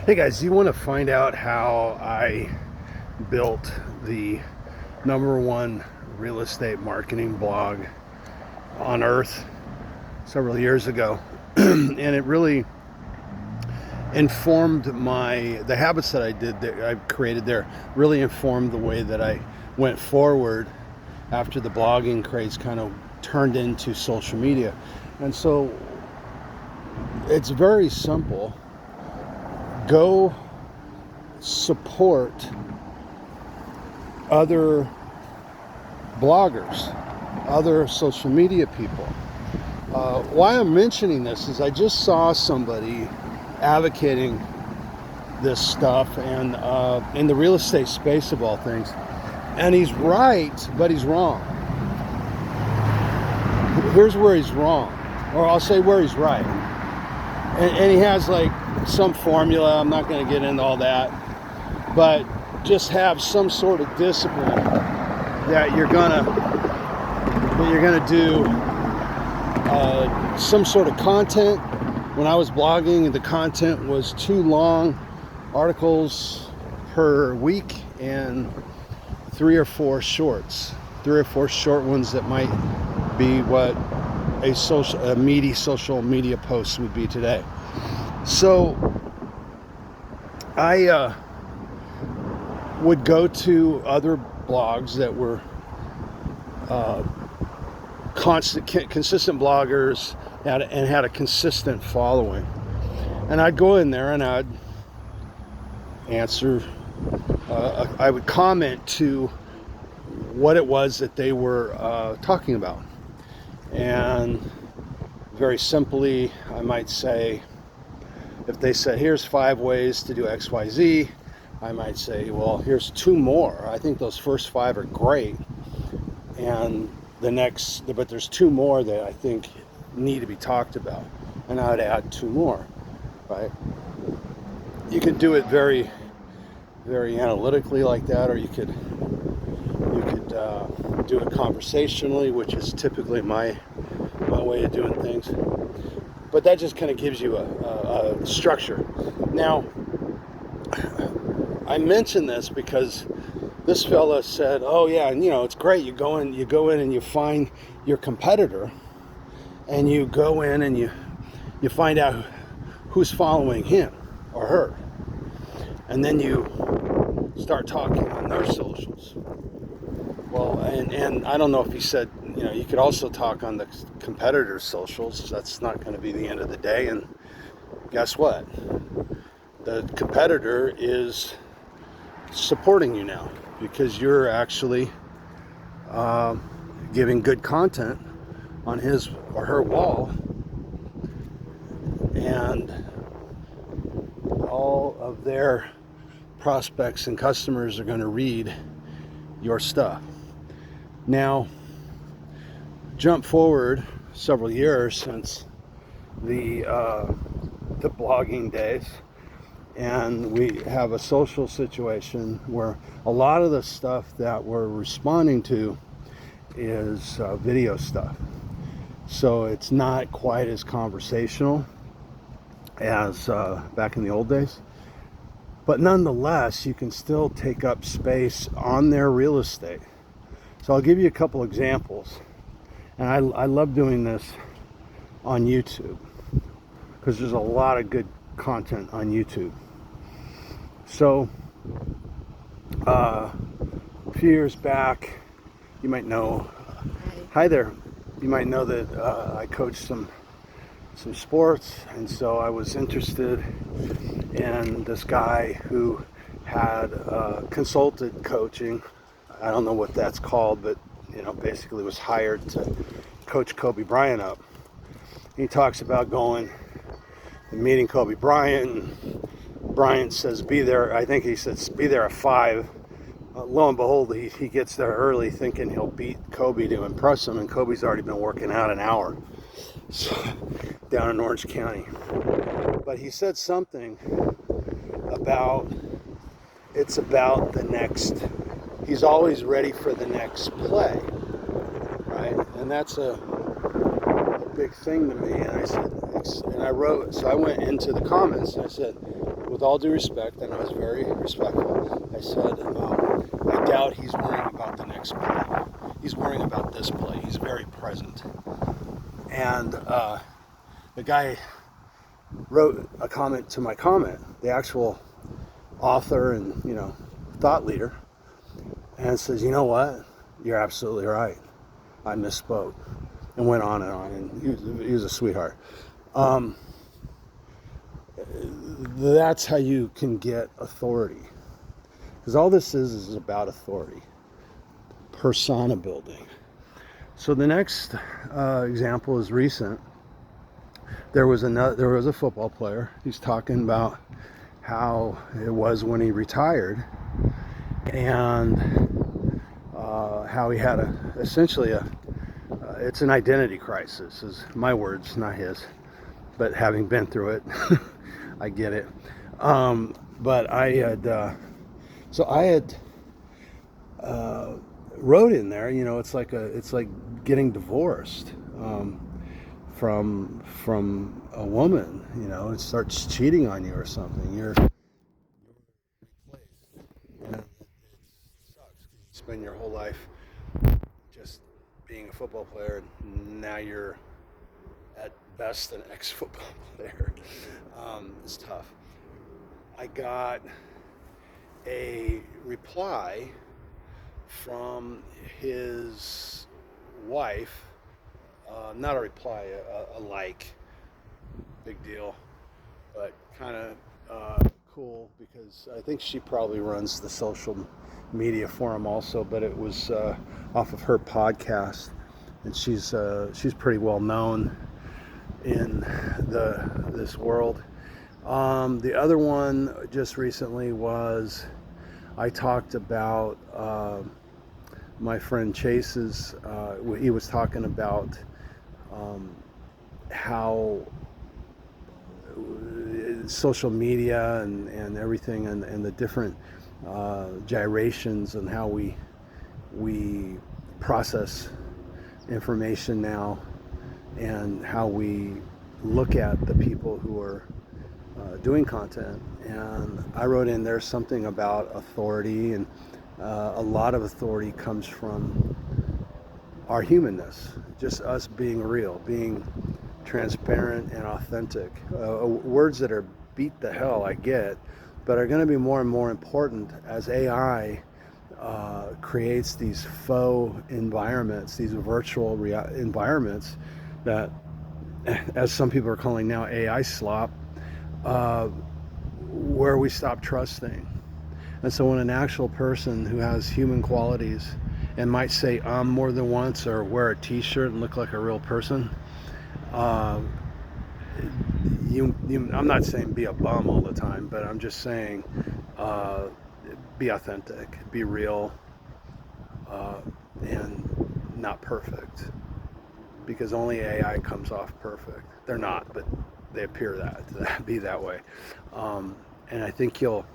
Hey guys, you want to find out how I built the #1 real estate marketing blog on earth several years ago? And it really informed the habits that I created there, really informed the way that I went forward after the blogging craze kind of turned into social media. And so it's very simple. Go support other bloggers, other social media people. Why I'm mentioning this is I just saw somebody advocating this stuff, and in the real estate space of all things, and he's right, but he's wrong. Here's where he's wrong, or I'll say where he's right. And he has like some formula. I'm not going to get into all that, but just have some sort of discipline that you're gonna do some sort of content. When I was blogging, the content was 2 long articles per week and 3 or 4 shorts, 3 or 4 short ones that might be what a meaty social media post would be today. So I would go to other blogs that were consistent bloggers and had a consistent following, and I'd go in there and I'd answer. I would comment to what it was that they were talking about, and very simply, I might say, if they said, "Here's 5 ways to do XYZ," I might say, "Well, here's 2 more. I think those first 5 are great, and but there's 2 more that I think need to be talked about," and I would add 2 more. Right? You could do it very, very analytically like that, or you could do it conversationally, which is typically my way of doing things. But that just kind of gives you a structure. Now, I mention this because this fella said, "Oh yeah, and it's great. You go in and you find your competitor, and you go in and you find out who's following him or her, and then you start talking on their socials." Well, and I don't know if he said, you could also talk on the competitor's socials. That's not going to be the end of the day. And guess what? The competitor is supporting you now because you're actually giving good content on his or her wall, and all of their prospects and customers are going to read your stuff. Now, jump forward several years since the blogging days, and we have a social situation where a lot of the stuff that we're responding to is video stuff. So it's not quite as conversational as back in the old days. But nonetheless, you can still take up space on their real estate. So I'll give you a couple examples. And I love doing this on YouTube because there's a lot of good content on YouTube. So a few years back, you might know, hi there, you might know that I coached some sports, and so I was interested in this guy who had consulted coaching. I don't know what that's called, but basically was hired to coach Kobe Bryant up. He talks about going and meeting Kobe Bryant. Bryant says be there. I think he says be there at 5. Lo and behold, he gets there early, thinking he'll beat Kobe to impress him, and Kobe's already been working out an hour down in Orange County. But he said something about the next. He's always ready for the next play, right? And that's a big thing to me. And I said, and I went into the comments and I said, with all due respect, and I was very respectful, I said, I doubt he's worrying about the next play. He's worrying about this play. He's very present. And the guy wrote a comment to my comment, the actual author and, thought leader, and says, you know what? You're absolutely right. I misspoke. And went on, and he was a sweetheart. That's how you can get authority. Because all this is about authority. Persona building. So the next example is recent. There was a football player. He's talking about how it was when he retired, and how he had essentially it's an identity crisis, is my words, not his, but having been through it, I get it. But I had wrote in there, it's like getting divorced from a woman, it starts cheating on you or something. You're replaced, and it sucks. You spend your whole life just being a football player, and now you're at best an ex-football player. It's tough. I got a reply from his wife, not a reply, a like, big deal, but kind of cool, because I think she probably runs the social media for him also, but it was off of her podcast, and she's pretty well known in this world. The other one just recently was, I talked about my friend Chase's, he was talking about how social media and everything, and the different gyrations, and how we process information now, and how we look at the people who are doing content. And I wrote in there something about authority, and a lot of authority comes from our humanness, just us being real, being transparent and authentic. Words that are beat the hell, I get, but are going to be more and more important as AI creates these faux environments, these virtual environments that, as some people are calling now, AI slop, where we stop trusting. And so when an actual person who has human qualities and might say more than once, or wear a t-shirt and look like a real person, I'm not saying be a bum all the time, but I'm just saying be authentic, be real, and not perfect, because only AI comes off perfect. They're not, but they appear to be that way. And I think you'll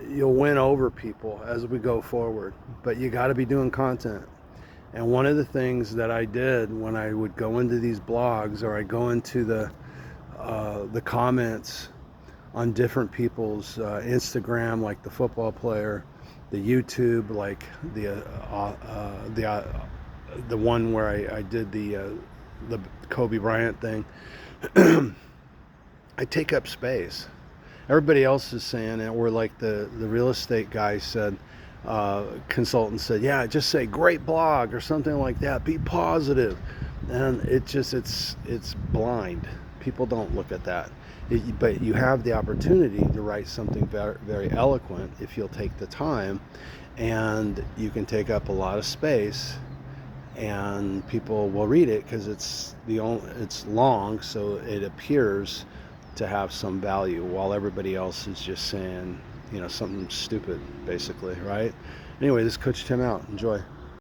win over people as we go forward, but you got to be doing content. And one of the things that I did when I would go into these blogs, or I go into the comments on different people's Instagram, like the football player, the YouTube, like the one where I did the Kobe Bryant thing, I take up space. Everybody else is saying it, or like the real estate guy said, consultant said, yeah, just say great blog or something like that, be positive. And it's blind. People don't look at that. But you have the opportunity to write something very, very eloquent if you'll take the time, and you can take up a lot of space, and people will read it because it's long, so it appears to have some value, while everybody else is just saying, something stupid, basically, right? Anyway, this is Coach Tim out. Enjoy.